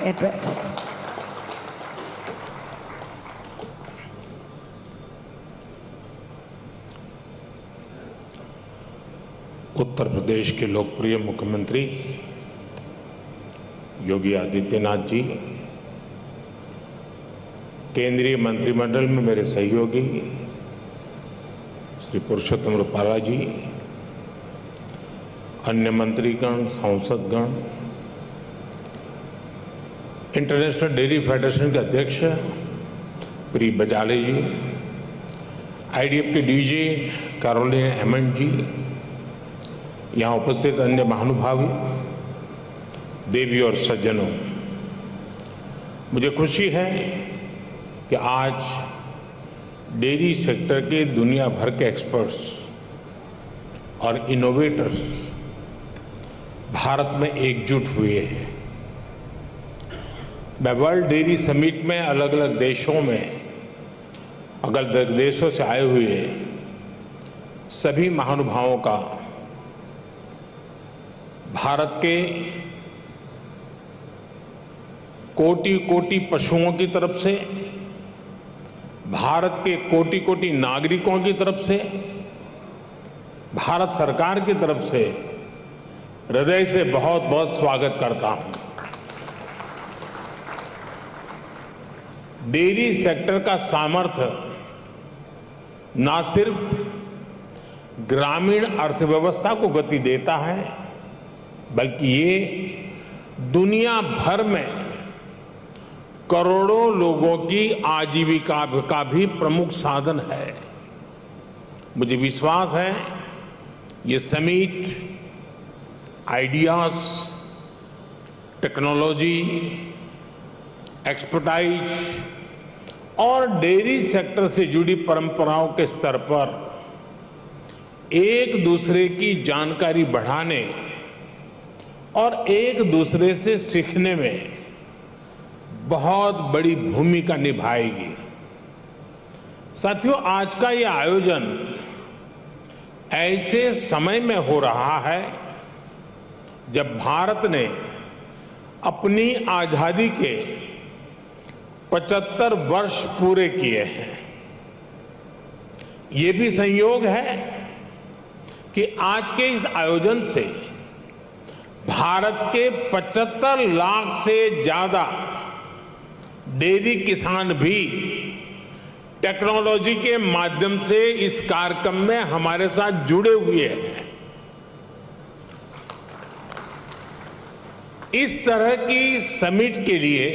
address. Uttar Pradesh के लोकप्रिय मुख्यमंत्री योगी आदित्यनाथ जी, केंद्रीय मंत्रिमंडल में मेरे सहयोगी श्री पुरुषोत्तम रूपाला जी, अन्य मंत्रीगण, सांसदगण, इंटरनेशनल डेयरी फेडरेशन के अध्यक्ष प्री बजाले जी, आईडीएफ के डीजी कैरोलिन हेमंत जी, यहाँ उपस्थित अन्य महानुभावी, देवी और सज्जनों, मुझे खुशी है कि आज डेयरी सेक्टर के दुनिया भर के एक्सपर्ट्स और इनोवेटर्स भारत में एकजुट हुए हैं। मैं वर्ल्ड डेयरी समिट में अलग अलग देशों में, अलग अलग देशों से आए हुए सभी महानुभावों का भारत के कोटि कोटि पशुओं की तरफ से, भारत के कोटि कोटि नागरिकों की तरफ से, भारत सरकार की तरफ से हृदय से बहुत बहुत स्वागत करता हूं। डेयरी सेक्टर का सामर्थ्य न सिर्फ ग्रामीण अर्थव्यवस्था को गति देता है, बल्कि ये दुनिया भर में करोड़ों लोगों की आजीविका का भी प्रमुख साधन है। मुझे विश्वास है ये समिट आइडियाज, टेक्नोलॉजी, एक्सपर्टाइज और डेयरी सेक्टर से जुड़ी परंपराओं के स्तर पर एक दूसरे की जानकारी बढ़ाने और एक दूसरे से सीखने में बहुत बड़ी भूमिका निभाएगी। साथियों, आज का ये आयोजन ऐसे समय में हो रहा है जब भारत ने अपनी आजादी के 75 वर्ष पूरे किए हैं। ये भी संयोग है कि आज के इस आयोजन से भारत के 75 लाख से ज्यादा डेयरी किसान भी टेक्नोलॉजी के माध्यम से इस कार्यक्रम में हमारे साथ जुड़े हुए हैं। इस तरह की समिट के लिए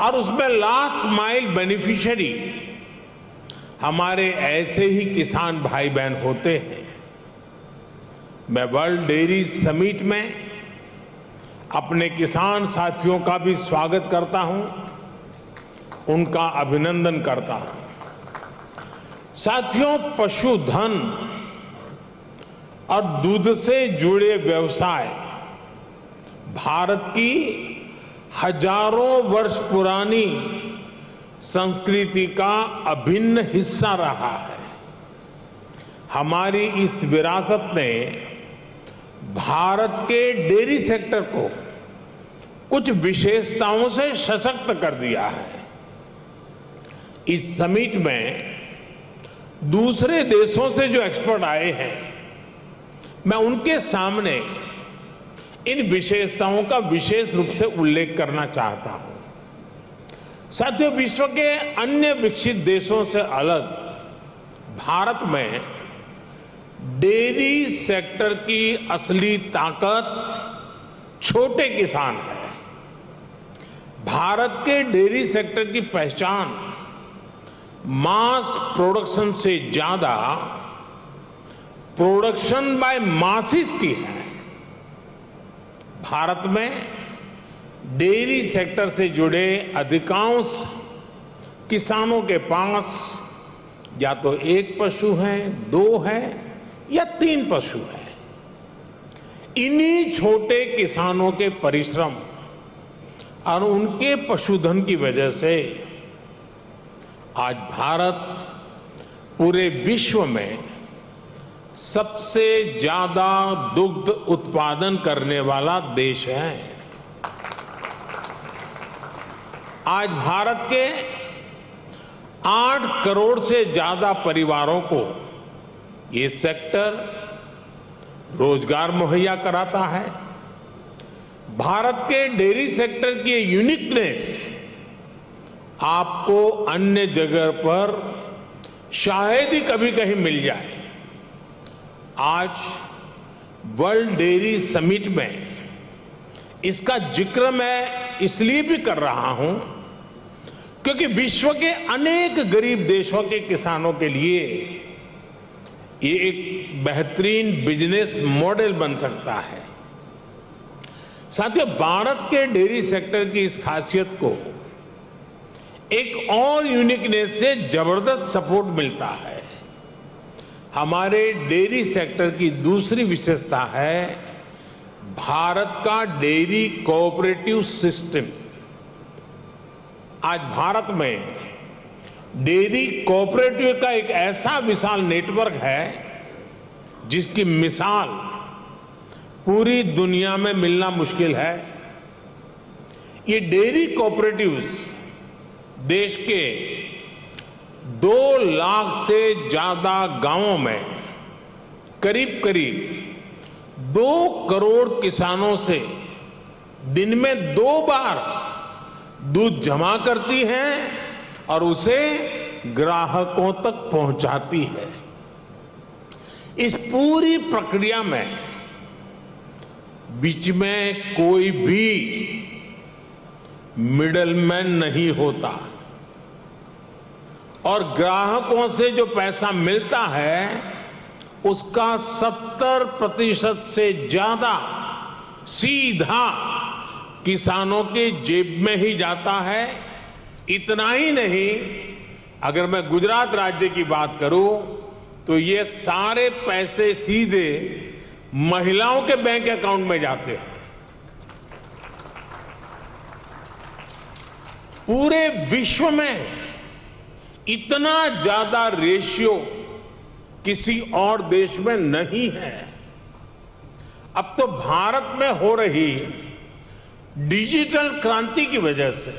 और उसमें लास्ट माइल बेनिफिशियरी हमारे ऐसे ही किसान भाई बहन होते हैं। मैं वर्ल्ड डेयरी समिट में अपने किसान साथियों का भी स्वागत करता हूं, उनका अभिनंदन करता हूं। साथियों, पशुधन और दूध से जुड़े व्यवसाय भारत की हजारों वर्ष पुरानी संस्कृति का अभिन्न हिस्सा रहा है। हमारी इस विरासत ने भारत के डेयरी सेक्टर को कुछ विशेषताओं से सशक्त कर दिया है। इस समिट में दूसरे देशों से जो एक्सपर्ट आए हैं, मैं उनके सामने इन विशेषताओं का विशेष रूप से उल्लेख करना चाहता हूं। साथियों, विश्व के अन्य विकसित देशों से अलग भारत में डेयरी सेक्टर की असली ताकत छोटे किसान है। भारत के डेयरी सेक्टर की पहचान मास प्रोडक्शन से ज्यादा प्रोडक्शन बाय मासिस की है। भारत में डेयरी सेक्टर से जुड़े अधिकांश किसानों के पास या तो एक पशु है, दो है या 3 पशु है। इन्हीं छोटे किसानों के परिश्रम और उनके पशुधन की वजह से आज भारत पूरे विश्व में सबसे ज्यादा दुग्ध उत्पादन करने वाला देश है। आज भारत के 8 करोड़ से ज्यादा परिवारों को ये सेक्टर रोजगार मुहैया कराता है। भारत के डेयरी सेक्टर की यूनिकनेस आपको अन्य जगह पर शायद ही कभी कहीं मिल जाए। आज वर्ल्ड डेयरी समिट में इसका जिक्र मैं इसलिए भी कर रहा हूं क्योंकि विश्व के अनेक गरीब देशों के किसानों के लिए ये एक बेहतरीन बिजनेस मॉडल बन सकता है। साथियों, भारत के डेयरी सेक्टर की इस खासियत को एक और यूनिकनेस से जबरदस्त सपोर्ट मिलता है। हमारे डेयरी सेक्टर की दूसरी विशेषता है भारत का डेयरी कोऑपरेटिव सिस्टम। आज भारत में डेयरी कोऑपरेटिव का एक ऐसा विशाल नेटवर्क है जिसकी मिसाल पूरी दुनिया में मिलना मुश्किल है। ये डेयरी कोऑपरेटिव्स देश के 2 लाख से ज्यादा गांवों में करीब करीब 2 करोड़ किसानों से दिन में 2 बार दूध जमा करती हैं और उसे ग्राहकों तक पहुंचाती है। इस पूरी प्रक्रिया में बीच में कोई भी मिडलमैन नहीं होता और ग्राहकों से जो पैसा मिलता है उसका 70% से ज्यादा सीधा किसानों के जेब में ही जाता है। इतना ही नहीं, अगर मैं गुजरात राज्य की बात करूं तो ये सारे पैसे सीधे महिलाओं के बैंक अकाउंट में जाते हैं। पूरे विश्व में इतना ज्यादा रेशियो किसी और देश में नहीं है। अब तो भारत में हो रही डिजिटल क्रांति की वजह से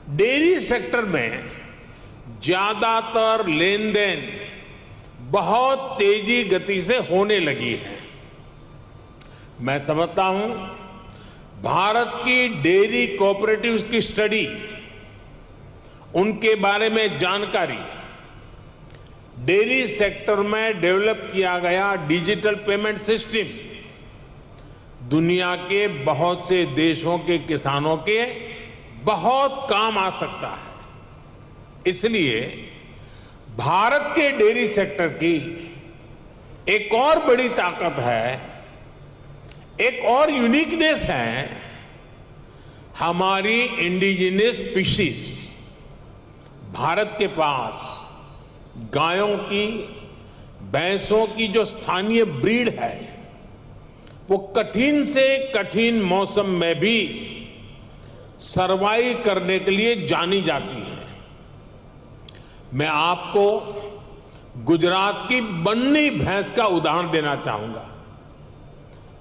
डेयरी सेक्टर में ज्यादातर लेन देन बहुत तेजी गति से होने लगी है। मैं समझता हूं भारत की डेयरी कोऑपरेटिव्स की स्टडी, उनके बारे में जानकारी, डेयरी सेक्टर में डेवलप किया गया डिजिटल पेमेंट सिस्टम दुनिया के बहुत से देशों के किसानों के बहुत काम आ सकता है। इसलिए भारत के डेयरी सेक्टर की एक और बड़ी ताकत है, एक और यूनिकनेस है हमारी इंडिजिनस स्पीशीज। भारत के पास गायों की, भैंसों की जो स्थानीय ब्रीड है वो कठिन से कठिन मौसम में भी सरवाइव करने के लिए जानी जाती है। मैं आपको गुजरात की बन्नी भैंस का उदाहरण देना चाहूंगा।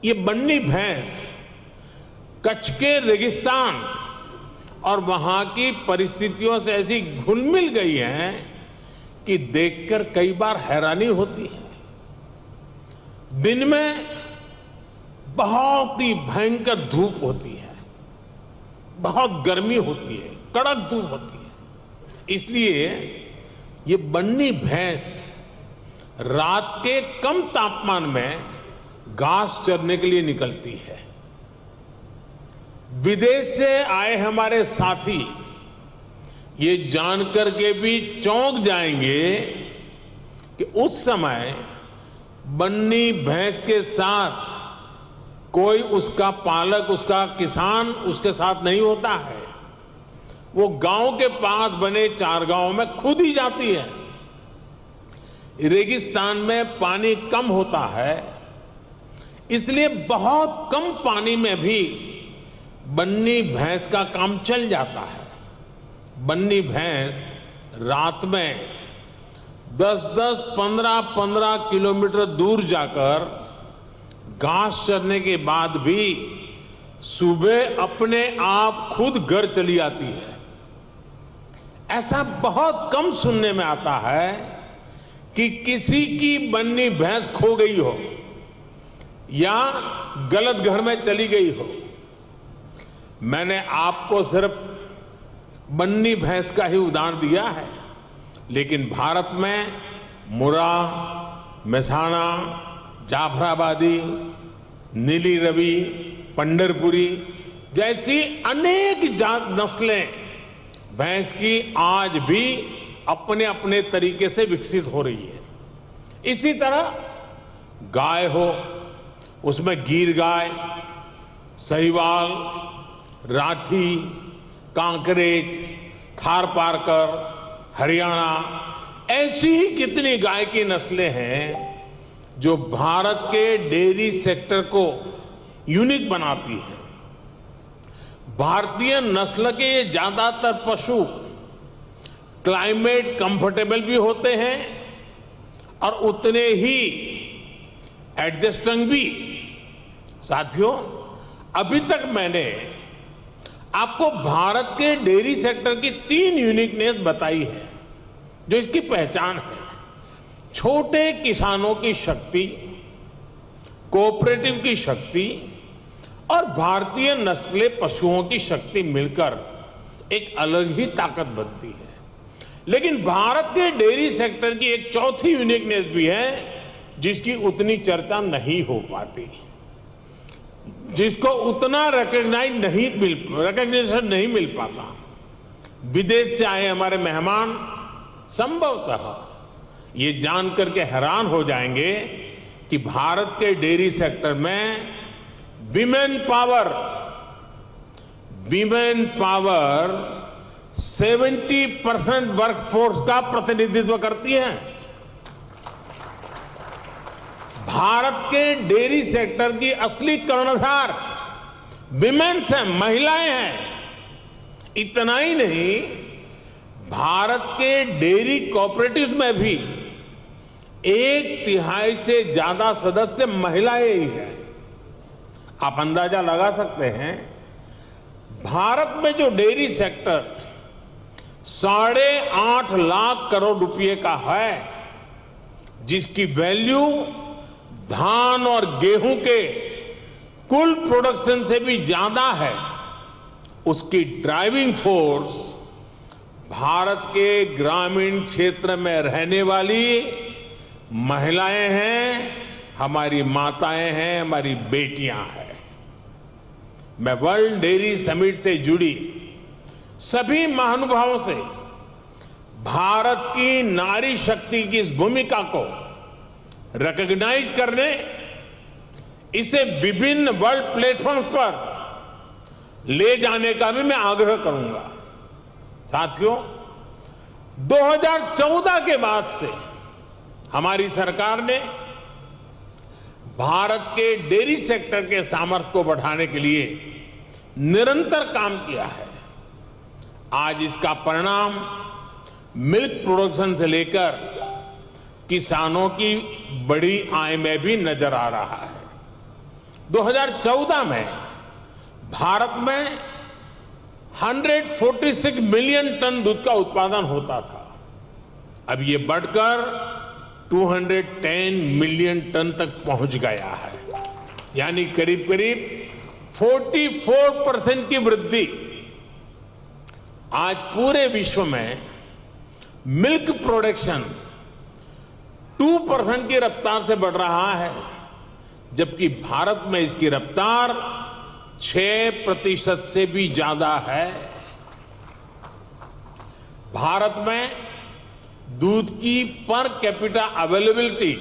ये बन्नी भैंस कच्छ के रेगिस्तान और वहां की परिस्थितियों से ऐसी घुल मिल गई है कि देखकर कई बार हैरानी होती है। दिन में बहुत ही भयंकर धूप होती है, बहुत गर्मी होती है, कड़क धूप होती है। इसलिए ये बन्नी भैंस रात के कम तापमान में घास चरने के लिए निकलती है। विदेश से आए हमारे साथी ये जानकर के भी चौंक जाएंगे कि उस समय बन्नी भैंस के साथ कोई उसका पालक, उसका किसान उसके साथ नहीं होता है। वो गांव के पास बने चारगांव में खुद ही जाती है। रेगिस्तान में पानी कम होता है, इसलिए बहुत कम पानी में भी बन्नी भैंस का काम चल जाता है। बन्नी भैंस रात में 10-10, 15-15 किलोमीटर दूर जाकर घास चरने के बाद भी सुबह अपने आप खुद घर चली आती है। ऐसा बहुत कम सुनने में आता है कि किसी की बन्नी भैंस खो गई हो या गलत घर में चली गई हो। मैंने आपको सिर्फ बन्नी भैंस का ही उदाहरण दिया है, लेकिन भारत में मुरा, मेहसाणा, जाफराबादी, नीली रवि, पंढरपुरी जैसी अनेक जात नस्लें भैंस की आज भी अपने अपने तरीके से विकसित हो रही है। इसी तरह गाय हो, उसमें गीर गाय, सहीवाल, राठी, कांकरेज, थारपारकर, हरियाणा, ऐसी ही कितनी गाय की नस्लें हैं जो भारत के डेयरी सेक्टर को यूनिक बनाती हैं। भारतीय नस्ल के ये ज्यादातर पशु क्लाइमेट कंफर्टेबल भी होते हैं और उतने ही एडजस्टिंग भी। साथियों, अभी तक मैंने आपको भारत के डेयरी सेक्टर की 3 यूनिकनेस बताई है जो इसकी पहचान है। छोटे किसानों की शक्ति, कोऑपरेटिव की शक्ति और भारतीय नस्ले पशुओं की शक्ति मिलकर एक अलग ही ताकत बनती है। लेकिन भारत के डेयरी सेक्टर की एक चौथी यूनिकनेस भी है जिसकी उतनी चर्चा नहीं हो पाती, जिसको उतना रिकॉग्निशन नहीं मिल पाता। विदेश से आए हमारे मेहमान संभवतः ये जानकर के हैरान हो जाएंगे कि भारत के डेयरी सेक्टर में विमेन पावर 70% वर्कफोर्स का प्रतिनिधित्व करती है। भारत के डेयरी सेक्टर की असली कर्णधार विमेन्स हैं, महिलाएं हैं। इतना ही नहीं, भारत के डेयरी कोऑपरेटिव में भी 1/3 से ज्यादा सदस्य महिलाएं ही हैं। आप अंदाजा लगा सकते हैं, भारत में जो डेयरी सेक्टर 8.5 लाख करोड़ रुपए का है, जिसकी वैल्यू धान और गेहूं के कुल प्रोडक्शन से भी ज्यादा है, उसकी ड्राइविंग फोर्स भारत के ग्रामीण क्षेत्र में रहने वाली महिलाएं हैं, हमारी माताएं हैं, हमारी बेटियां हैं। मैं वर्ल्ड डेयरी समिट से जुड़ी सभी महानुभावों से भारत की नारी शक्ति की इस भूमिका को रिकॉग्नाइज करने, इसे विभिन्न वर्ल्ड प्लेटफॉर्म्स पर ले जाने का भी मैं आग्रह करूंगा। साथियों, 2014 के बाद से हमारी सरकार ने भारत के डेयरी सेक्टर के सामर्थ्य को बढ़ाने के लिए निरंतर काम किया है। आज इसका परिणाम मिल्क प्रोडक्शन से लेकर किसानों की बड़ी आय में भी नजर आ रहा है। 2014 में भारत में 146 मिलियन टन दूध का उत्पादन होता था। अब ये बढ़कर 210 मिलियन टन तक पहुंच गया है, यानी करीब करीब 44% की वृद्धि। आज पूरे विश्व में मिल्क प्रोडक्शन 2% की रफ्तार से बढ़ रहा है, जबकि भारत में इसकी रफ्तार 6% से भी ज्यादा है। भारत में दूध की पर कैपिटा अवेलेबिलिटी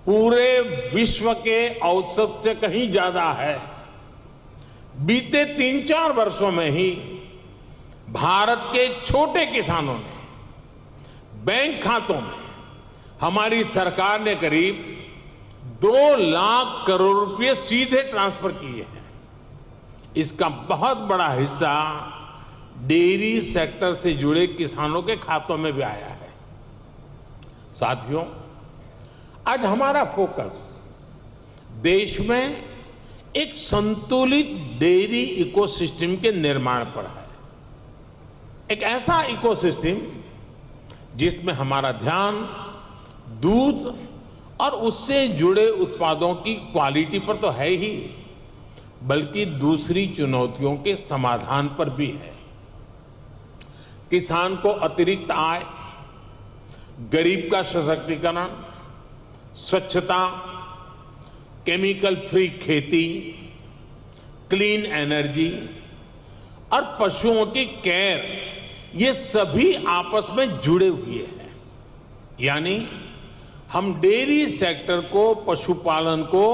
पूरे विश्व के औसत से कहीं ज्यादा है। बीते 3-4 वर्षों में ही भारत के छोटे किसानों ने बैंक खातों में हमारी सरकार ने करीब 2 लाख करोड़ रुपए सीधे ट्रांसफर किए हैं। इसका बहुत बड़ा हिस्सा डेयरी सेक्टर से जुड़े किसानों के खातों में भी आया है। साथियों, आज हमारा फोकस देश में एक संतुलित डेयरी इकोसिस्टम के निर्माण पर है। एक ऐसा इकोसिस्टम जिसमें हमारा ध्यान दूध और उससे जुड़े उत्पादों की क्वालिटी पर तो है ही, बल्कि दूसरी चुनौतियों के समाधान पर भी है। किसान को अतिरिक्त आय, गरीब का सशक्तिकरण, स्वच्छता, केमिकल फ्री खेती, क्लीन एनर्जी और पशुओं की केयर, ये सभी आपस में जुड़े हुए हैं। यानी हम डेयरी सेक्टर को, पशुपालन को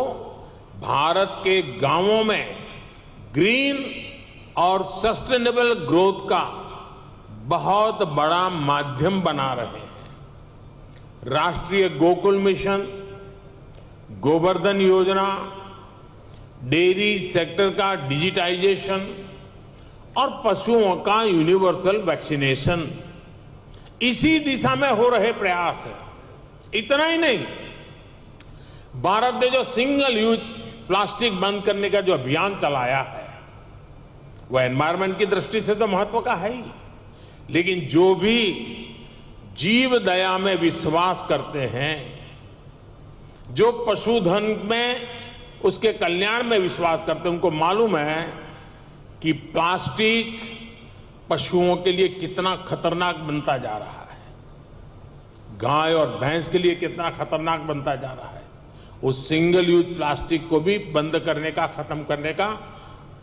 भारत के गांवों में ग्रीन और सस्टेनेबल ग्रोथ का बहुत बड़ा माध्यम बना रहे हैं। राष्ट्रीय गोकुल मिशन, गोवर्धन योजना, डेयरी सेक्टर का डिजिटाइजेशन और पशुओं का यूनिवर्सल वैक्सीनेशन, इसी दिशा में हो रहे प्रयास है। इतना ही नहीं, भारत ने जो सिंगल यूज प्लास्टिक बंद करने का जो अभियान चलाया है, वह एनवायरमेंट की दृष्टि से तो महत्व का है ही, लेकिन जो भी जीव दया में विश्वास करते हैं, जो पशुधन में उसके कल्याण में विश्वास करते हैं, उनको मालूम है कि प्लास्टिक पशुओं के लिए कितना खतरनाक बनता जा रहा है, गाय और भैंस के लिए कितना खतरनाक बनता जा रहा है। उस सिंगल यूज प्लास्टिक को भी बंद करने का, खत्म करने का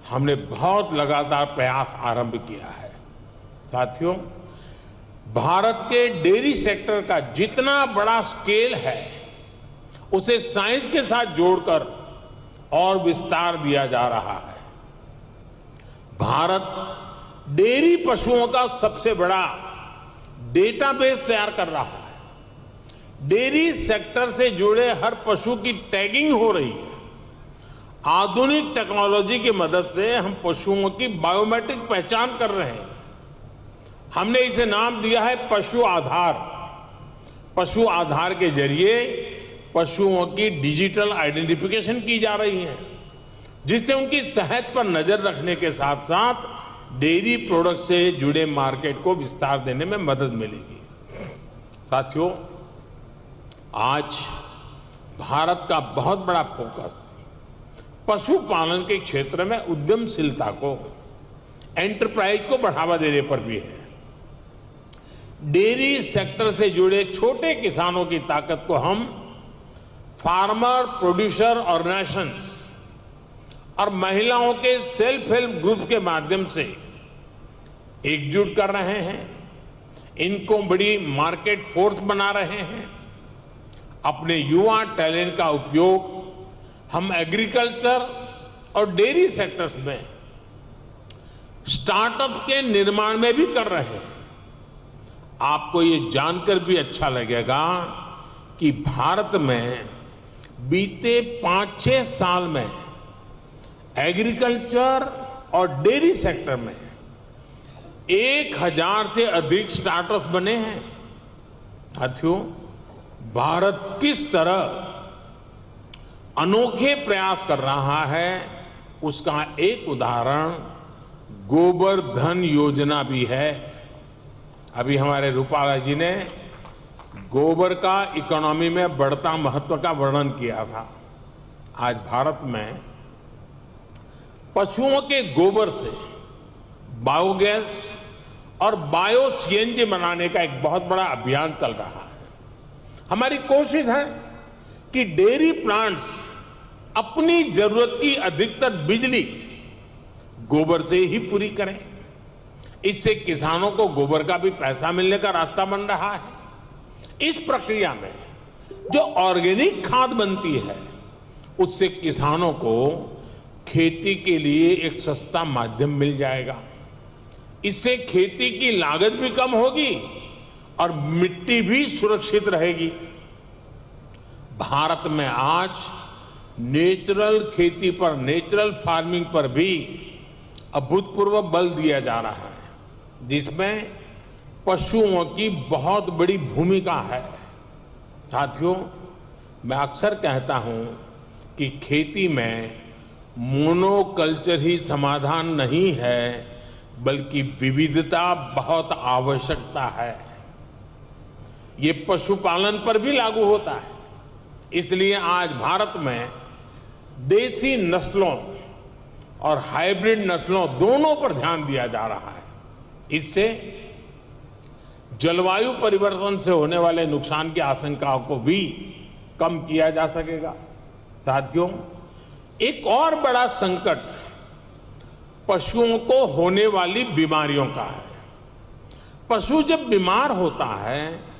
हमने बहुत लगातार प्रयास आरंभ किया है। साथियों, भारत के डेयरी सेक्टर का जितना बड़ा स्केल है, उसे साइंस के साथ जोड़कर और विस्तार दिया जा रहा है। भारत डेयरी पशुओं का सबसे बड़ा डेटाबेस तैयार कर रहा है। डेयरी सेक्टर से जुड़े हर पशु की टैगिंग हो रही है। आधुनिक टेक्नोलॉजी की मदद से हम पशुओं की बायोमेट्रिक पहचान कर रहे हैं। हमने इसे नाम दिया है पशु आधार। पशु आधार के जरिए पशुओं की डिजिटल आइडेंटिफिकेशन की जा रही है, जिससे उनकी सेहत पर नजर रखने के साथ साथ डेयरी प्रोडक्ट से जुड़े मार्केट को विस्तार देने में मदद मिलेगी। साथियों, आज भारत का बहुत बड़ा फोकस पशुपालन के क्षेत्र में उद्यमशीलता को, एंटरप्राइज को बढ़ावा देने पर भी है। डेयरी सेक्टर से जुड़े छोटे किसानों की ताकत को हम फार्मर प्रोड्यूसर ऑर्गेनाइजेशंस और महिलाओं के सेल्फ हेल्प ग्रुप के माध्यम से एकजुट कर रहे हैं। इनको बड़ी मार्केट फोर्स बना रहे हैं। अपने युवा टैलेंट का उपयोग हम एग्रीकल्चर और डेयरी सेक्टर्स में स्टार्टअप्स के निर्माण में भी कर रहे हैं। आपको ये जानकर भी अच्छा लगेगा कि भारत में बीते 5-6 साल में एग्रीकल्चर और डेयरी सेक्टर में 1000 से अधिक स्टार्टअप्स बने हैं। साथियों, भारत किस तरह अनोखे प्रयास कर रहा है, उसका एक उदाहरण गोवर्धन योजना भी है। अभी हमारे रूपाला जी ने गोबर का इकोनॉमी में बढ़ता महत्व का वर्णन किया था। आज भारत में पशुओं के गोबर से बायोगैस और बायो सीएनजी बनाने का एक बहुत बड़ा अभियान चल रहा है। हमारी कोशिश है कि डेयरी प्लांट्स अपनी जरूरत की अधिकतर बिजली गोबर से ही पूरी करें। इससे किसानों को गोबर का भी पैसा मिलने का रास्ता बन रहा है। इस प्रक्रिया में जो ऑर्गेनिक खाद बनती है, उससे किसानों को खेती के लिए एक सस्ता माध्यम मिल जाएगा। इससे खेती की लागत भी कम होगी और मिट्टी भी सुरक्षित रहेगी। भारत में आज नेचुरल खेती पर, नेचुरल फार्मिंग पर भी अभूतपूर्व बल दिया जा रहा है, जिसमें पशुओं की बहुत बड़ी भूमिका है। साथियों, मैं अक्सर कहता हूं कि खेती में मोनोकल्चर ही समाधान नहीं है, बल्कि विविधता बहुत आवश्यकता है। ये पशुपालन पर भी लागू होता है। इसलिए आज भारत में देसी नस्लों और हाइब्रिड नस्लों दोनों पर ध्यान दिया जा रहा है। इससे जलवायु परिवर्तन से होने वाले नुकसान की आशंकाओं को भी कम किया जा सकेगा। साथियों, एक और बड़ा संकट पशुओं को होने वाली बीमारियों का है। पशु जब बीमार होता है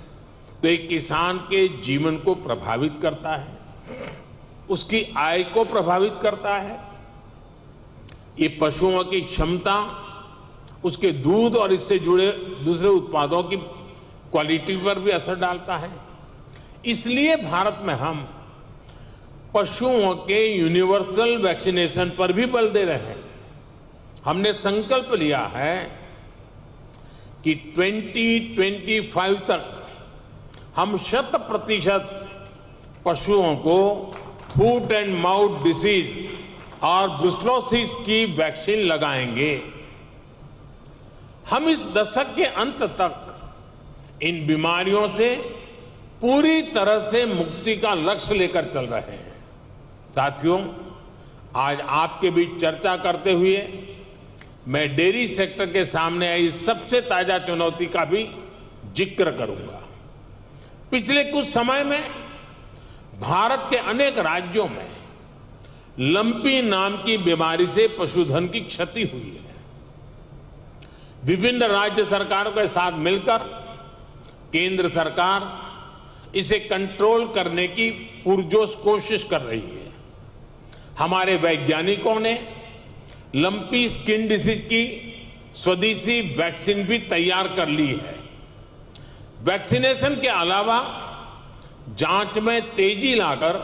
तो एक किसान के जीवन को प्रभावित करता है, उसकी आय को प्रभावित करता है। ये पशुओं की क्षमता, उसके दूध और इससे जुड़े दूसरे उत्पादों की क्वालिटी पर भी असर डालता है। इसलिए भारत में हम पशुओं के यूनिवर्सल वैक्सीनेशन पर भी बल दे रहे हैं। हमने संकल्प लिया है कि 2025 तक हम 100% पशुओं को फूट एंड माउथ डिसीज और ब्रुसेलोसिस की वैक्सीन लगाएंगे। हम इस दशक के अंत तक इन बीमारियों से पूरी तरह से मुक्ति का लक्ष्य लेकर चल रहे हैं। साथियों, आज आपके बीच चर्चा करते हुए मैं डेयरी सेक्टर के सामने आई सबसे ताजा चुनौती का भी जिक्र करूंगा। पिछले कुछ समय में भारत के अनेक राज्यों में लंपी नाम की बीमारी से पशुधन की क्षति हुई है। विभिन्न राज्य सरकारों के साथ मिलकर केंद्र सरकार इसे कंट्रोल करने की पुरजोश कोशिश कर रही है। हमारे वैज्ञानिकों ने लंपी स्किन डिसीज की स्वदेशी वैक्सीन भी तैयार कर ली है। वैक्सीनेशन के अलावा जांच में तेजी लाकर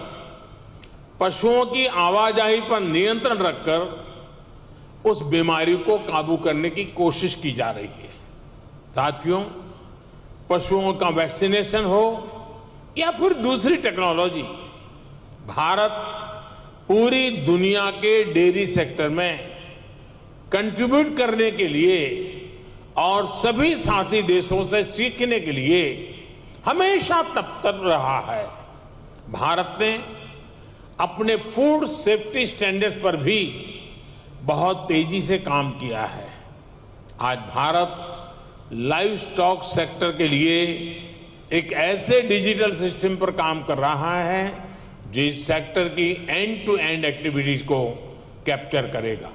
पशुओं की आवाजाही पर नियंत्रण रखकर उस बीमारी को काबू करने की कोशिश की जा रही है। साथियों, पशुओं का वैक्सीनेशन हो या फिर दूसरी टेक्नोलॉजी, भारत पूरी दुनिया के डेयरी सेक्टर में कंट्रीब्यूट करने के लिए और सभी साथी देशों से सीखने के लिए हमेशा तत्पर रहा है। भारत ने अपने फूड सेफ्टी स्टैंडर्ड्स पर भी बहुत तेजी से काम किया है। आज भारत लाइव स्टॉक सेक्टर के लिए एक ऐसे डिजिटल सिस्टम पर काम कर रहा है जो इस सेक्टर की एंड टू एंड एक्टिविटीज को कैप्चर करेगा।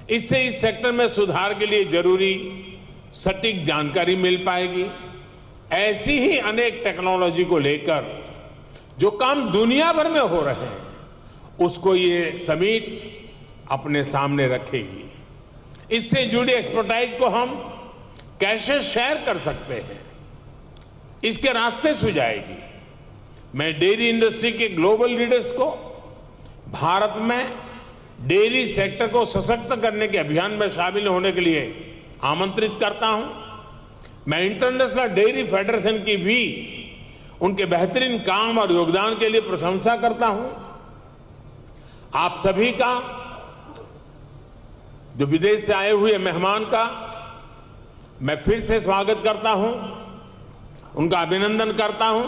इससे इस सेक्टर में सुधार के लिए जरूरी सटीक जानकारी मिल पाएगी। ऐसी ही अनेक टेक्नोलॉजी को लेकर जो काम दुनिया भर में हो रहे हैं, उसको ये समिट अपने सामने रखेगी। इससे जुड़ी एक्सपर्टाइज को हम कैसे शेयर कर सकते हैं, इसके रास्ते सुझाएगी। मैं डेयरी इंडस्ट्री के ग्लोबल लीडर्स को भारत में डेयरी सेक्टर को सशक्त करने के अभियान में शामिल होने के लिए आमंत्रित करता हूं। मैं इंटरनेशनल डेयरी फेडरेशन की भी उनके बेहतरीन काम और योगदान के लिए प्रशंसा करता हूं। आप सभी का, जो विदेश से आए हुए मेहमान का, मैं फिर से स्वागत करता हूं, उनका अभिनंदन करता हूं।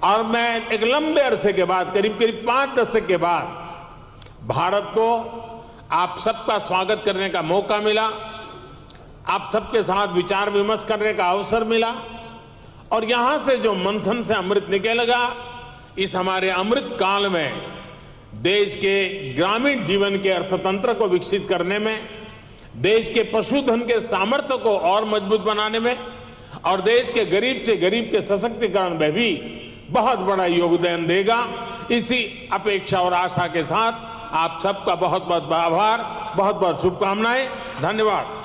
और मैं एक लंबे अरसे के बाद, करीब 5 दशक के बाद भारत को आप सबका स्वागत करने का मौका मिला, आप सबके साथ विचार विमर्श करने का अवसर मिला और यहां से जो मंथन से अमृत निकलेगा, इस हमारे अमृत काल में देश के ग्रामीण जीवन के अर्थतंत्र को विकसित करने में, देश के पशुधन के सामर्थ्य को और मजबूत बनाने में और देश के गरीब से गरीब के सशक्तिकरण में भी बहुत बड़ा योगदान देगा। इसी अपेक्षा और आशा के साथ आप सबका बहुत बहुत आभार, बहुत बहुत शुभकामनाएं। धन्यवाद।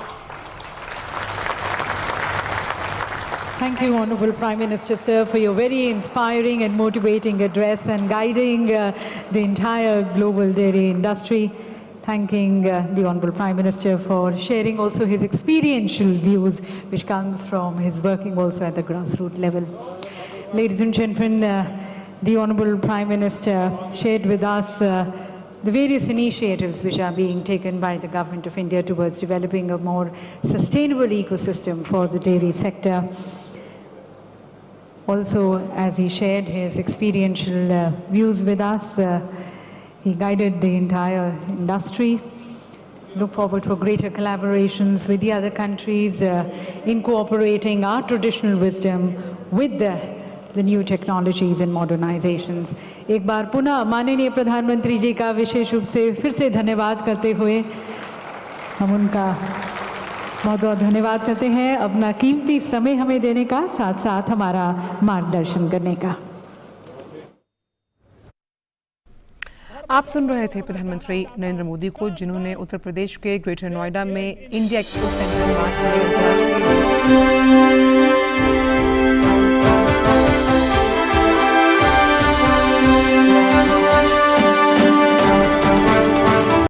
Thank you, Honorable Prime Minister, sir, for your very inspiring and motivating address and guiding the entire global dairy industry. Thanking the Honorable Prime Minister for sharing also his experiential views, which comes from his working also at the grassroots level. Ladies and gentlemen, the Honorable Prime Minister shared with us the various initiatives which are being taken by the Government of India towards developing a more sustainable ecosystem for the dairy sector. Also, as he shared his experiential views with us, he guided the entire industry. Look forward for greater collaborations with the other countries, incorporating our traditional wisdom with the new technologies and modernizations. एक बार पुनः माननीय प्रधानमंत्री जी का विशेष रूप से फिर से धन्यवाद करते हुए हम उनका बहुत बहुत धन्यवाद करते हैं अपना कीमती समय हमें देने का, साथ साथ हमारा मार्गदर्शन करने का। आप सुन रहे थे प्रधानमंत्री नरेंद्र मोदी को, जिन्होंने उत्तर प्रदेश के ग्रेटर नोएडा में इंडिया एक्सपो सेंटर मार्च में अंतर्राष्ट्रीय